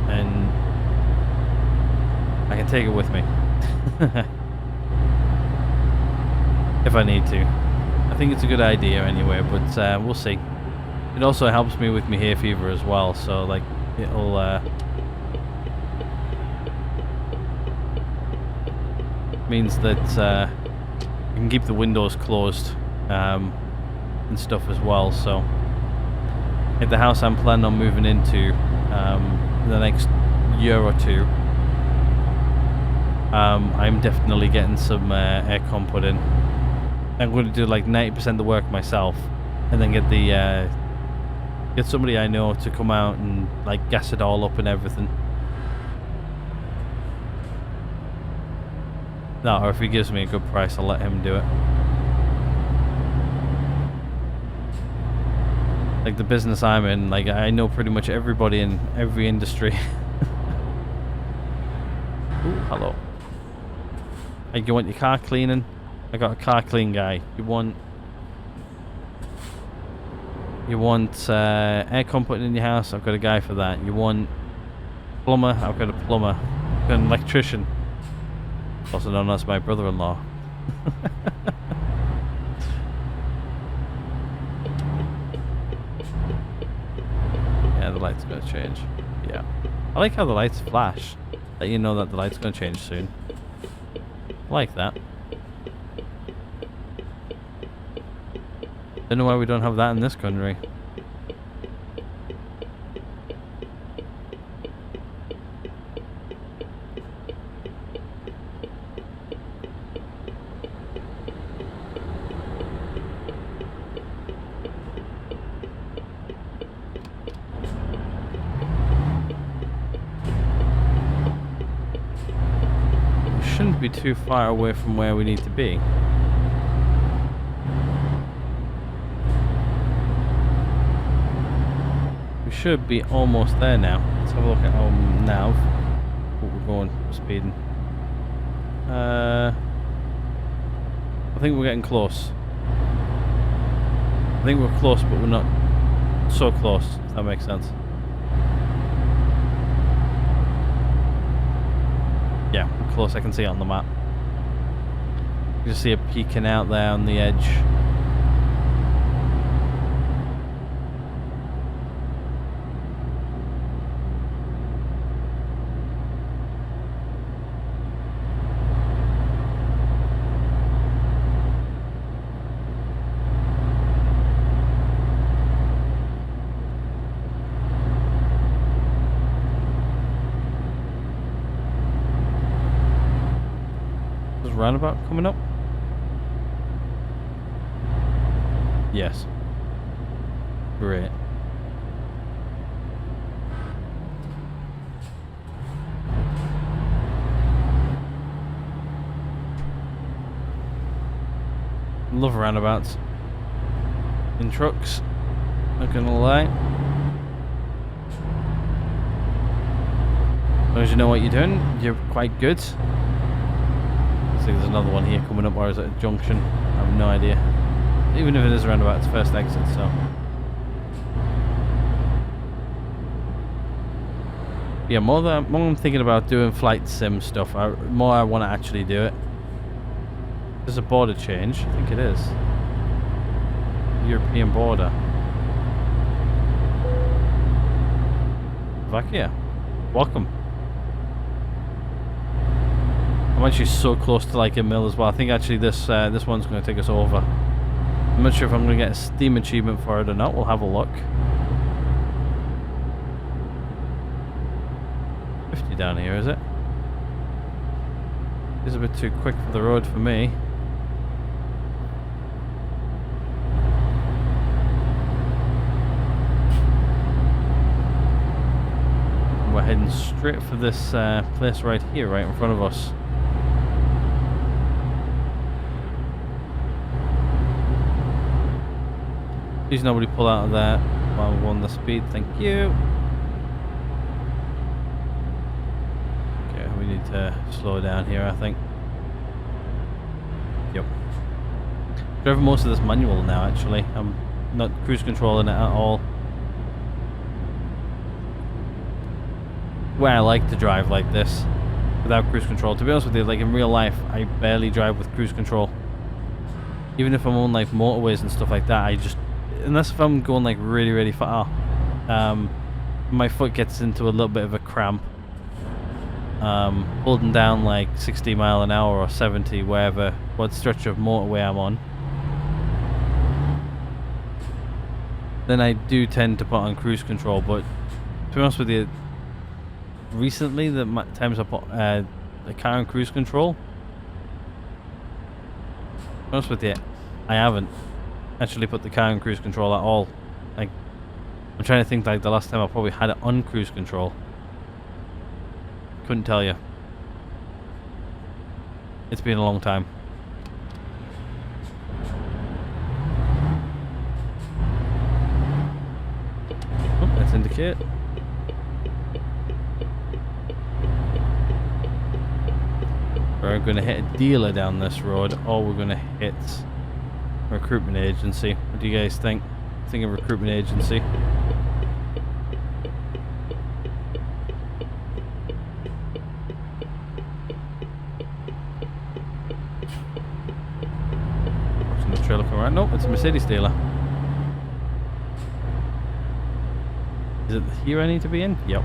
and I can take it with me if I need to. I think it's a good idea anyway, but we'll see. It also helps me with my hay fever as well, so like it'll means that you can keep the windows closed and stuff as well. So at the house I'm planning on moving into in the next year or two, I'm definitely getting some aircon put in. I'm going to do like 90% of the work myself, and then get the get somebody I know to come out and like gas it all up and everything. No, or if he gives me a good price, I'll let him do it. Like the business I'm in, like I know pretty much everybody in every industry. Ooh, hello. Like, you want your car cleaning? I got a car clean guy. You want You want aircon putting in your house? I've got a guy for that. You want plumber? I've got a plumber. I've got an electrician. Also known as my brother-in-law. Yeah, the light's gonna change. Yeah. I like how the lights flash. Let you know that the light's gonna change soon. I like that. Don't know why we don't have that in this country. We shouldn't be too far away from where we need to be. Should be almost there now. Let's have a look at our nav. What we're going speeding. I think we're getting close. I think we're close, but we're not so close, if that makes sense. Yeah, we're close. I can see it on the map. You just see it peeking out there on the edge. Roundabout coming up? Yes. Great. Love roundabouts. In trucks. Not gonna lie. As long as you know what you're doing, you're quite good. I think there's another one here coming up, or is it a junction? I have no idea. Even if it is a roundabout, it's first exit, so. Yeah, more I'm thinking about doing flight sim stuff, more I want to actually do it. There's a border change, I think it is. European border. Slovakia. Welcome. I'm actually so close to like a mill as well. I think actually this one's going to take us over. I'm not sure if I'm going to get a Steam achievement for it or not. We'll have a look. 50 down here, is it? It's a bit too quick for the road for me. We're heading straight for this place right here, right in front of us. Please nobody pull out of there while we're on the speed, thank you. Okay, we need to slow down here, I think. Yep. Driving most of this manual now, actually. I'm not cruise controlling it at all. Where I like to drive like this, without cruise control. To be honest with you, like in real life, I barely drive with cruise control. Even if I'm on like motorways and stuff like that, I just, unless if I'm going like really, really far, my foot gets into a little bit of a cramp. Holding down like 60 mile an hour or 70, wherever, what stretch of motorway I'm on. Then I do tend to put on cruise control, but to be honest with you, recently the times I put the car on cruise control, to be honest with you, I haven't actually put the car on cruise control at all. Like, I'm trying to think, like the last time I probably had it on cruise control. Couldn't tell you. It's been a long time. Oh, let's indicate. We're going to hit a dealer down this road, or we're going to hit a recruitment agency. What do you guys think? thing of recruitment agency. Watching the trailer come around. Nope, it's a Mercedes dealer. Is it here I need to be in? Yep.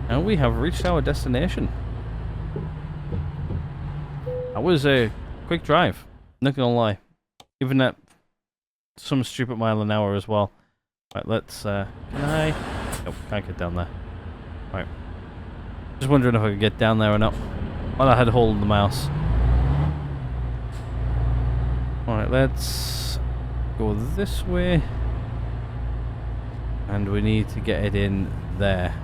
And we have reached our destination. That was a quick drive, not gonna lie. Even at some stupid mile an hour as well. Right, let's, can I? Nope, can't get down there. Right. Just wondering if I could get down there or not. Well, I had a hold of the mouse. Alright, let's go this way. And we need to get it in there.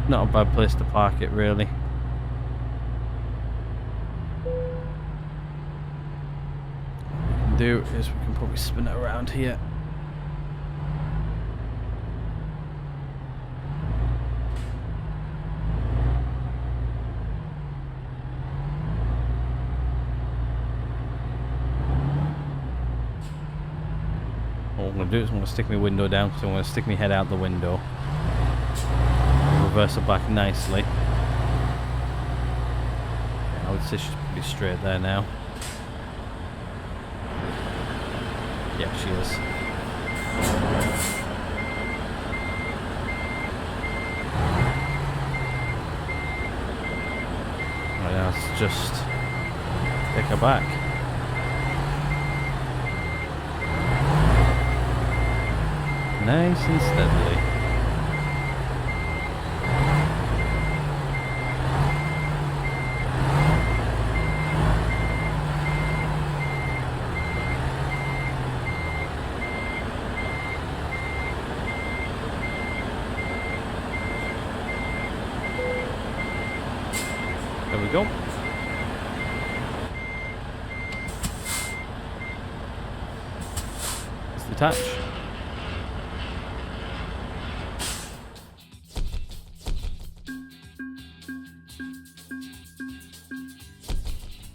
Not a bad place to park it, really. What we can do is we can probably spin it around here. What I'm going to do is I'm going to stick my window down, so I'm going to stick my head out the window. Reverse it back nicely. Yeah, I would say she's pretty straight there now. Yeah, she is. Right, now let's just take her back. Nice and steadily. There we go. Let's detach.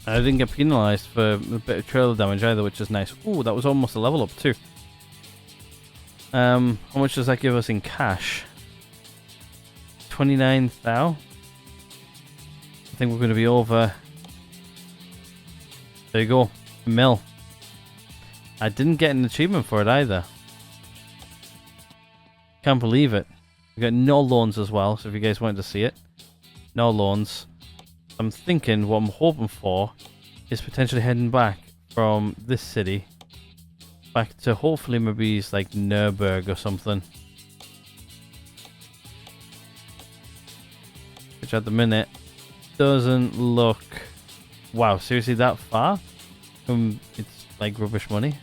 I didn't get penalised for a bit of trailer damage either, which is nice. Ooh, that was almost a level up too. How much does that give us in cash? 29,000. I think we're going to be over. There you go, a mil. I didn't get an achievement for it either. Can't believe it. We got no loans as well, so if you guys wanted to see it, no loans. I'm thinking what I'm hoping for is potentially heading back from this city back to hopefully maybe it's like Nuremberg or something. Which at the minute doesn't look... Wow, seriously that far? It's like rubbish money.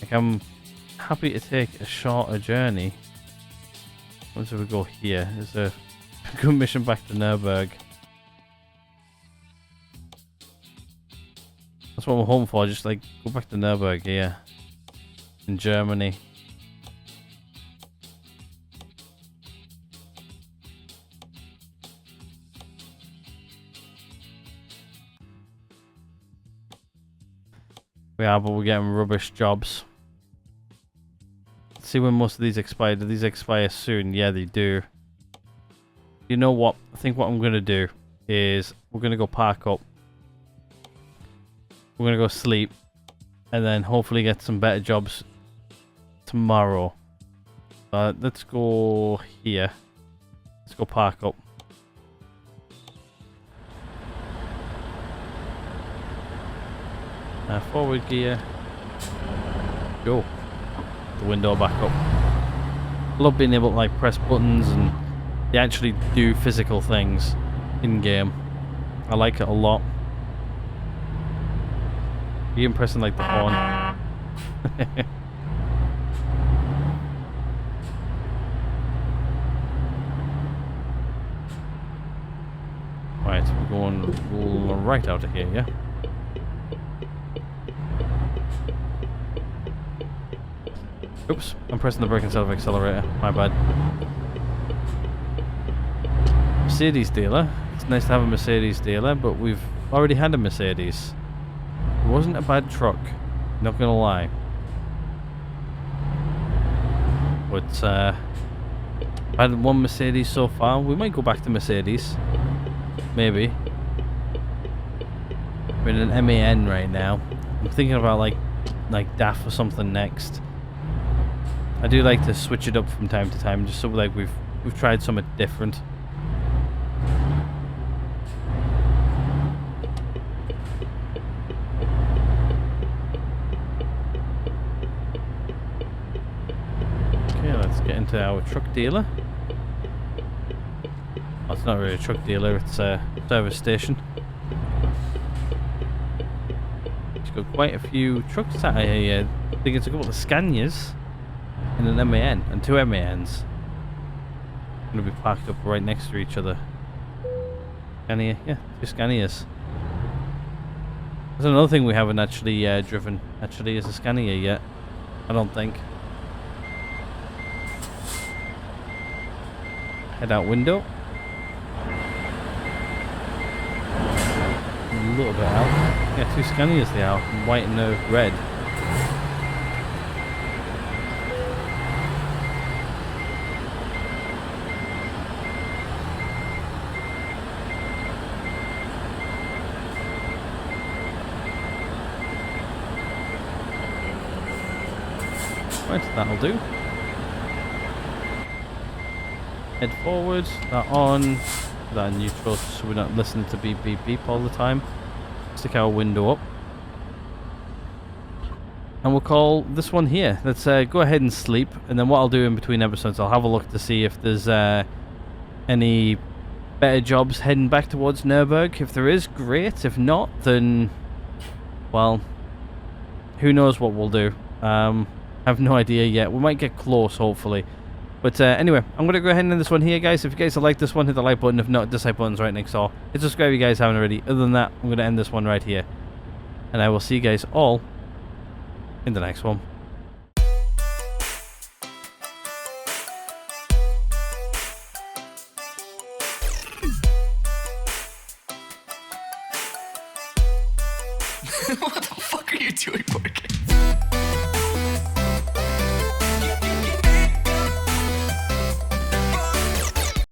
Like I'm happy to take a shorter journey. Once we go here, there's a good mission back to Nuremberg. That's what we're hoping for, just like go back to Nuremberg here in Germany. We are, but we're getting rubbish jobs. Let's see when most of these expire. Do these expire soon? Yeah, they do. You know what? I think what I'm going to do is we're going to go park up. We're going to go sleep. And then hopefully get some better jobs tomorrow. Let's go here. Let's go park up. Forward gear. Go. The window back up. I love being able to like press buttons and they actually do physical things in game. I like it a lot. You're even pressing like the horn. Right, we're going right out of here, yeah? Oops, I'm pressing the brake instead of accelerator. My bad. Mercedes dealer. It's nice to have a Mercedes dealer, but we've already had a Mercedes. It wasn't a bad truck, not gonna lie. But I've had one Mercedes so far. We might go back to Mercedes. Maybe. We're in an MAN right now. I'm thinking about like DAF or something next. I do like to switch it up from time to time, just so like we've tried something different. Okay, let's get into our truck dealer. Well, it's not really a truck dealer, it's a service station. It's got quite a few trucks out here. I think it's a couple of Scanias and an MAN, and two MANs. Going to be parked up right next to each other. Scania, yeah, two Scanias. There's another thing we haven't actually driven, actually, is a Scania yet. I don't think. Head out window. A little bit out. Yeah, two Scanias they are, white and red. Right, that'll do. Head forward, that on, that neutral, so we're not listening to beep beep beep all the time. Stick our window up. And we'll call this one here. Let's go ahead and sleep, and then what I'll do in between episodes, I'll have a look to see if there's any better jobs heading back towards Nuremberg. If there is, great. If not, then, well, who knows what we'll do. I have no idea yet. We might get close, hopefully. But anyway, I'm going to go ahead and end this one here, guys. If you guys have liked this one, hit the like button. If not, dislike button's right next door. Hit subscribe if you guys haven't already. Other than that, I'm going to end this one right here. And I will see you guys all in the next one. What the fuck are you doing, Morgan?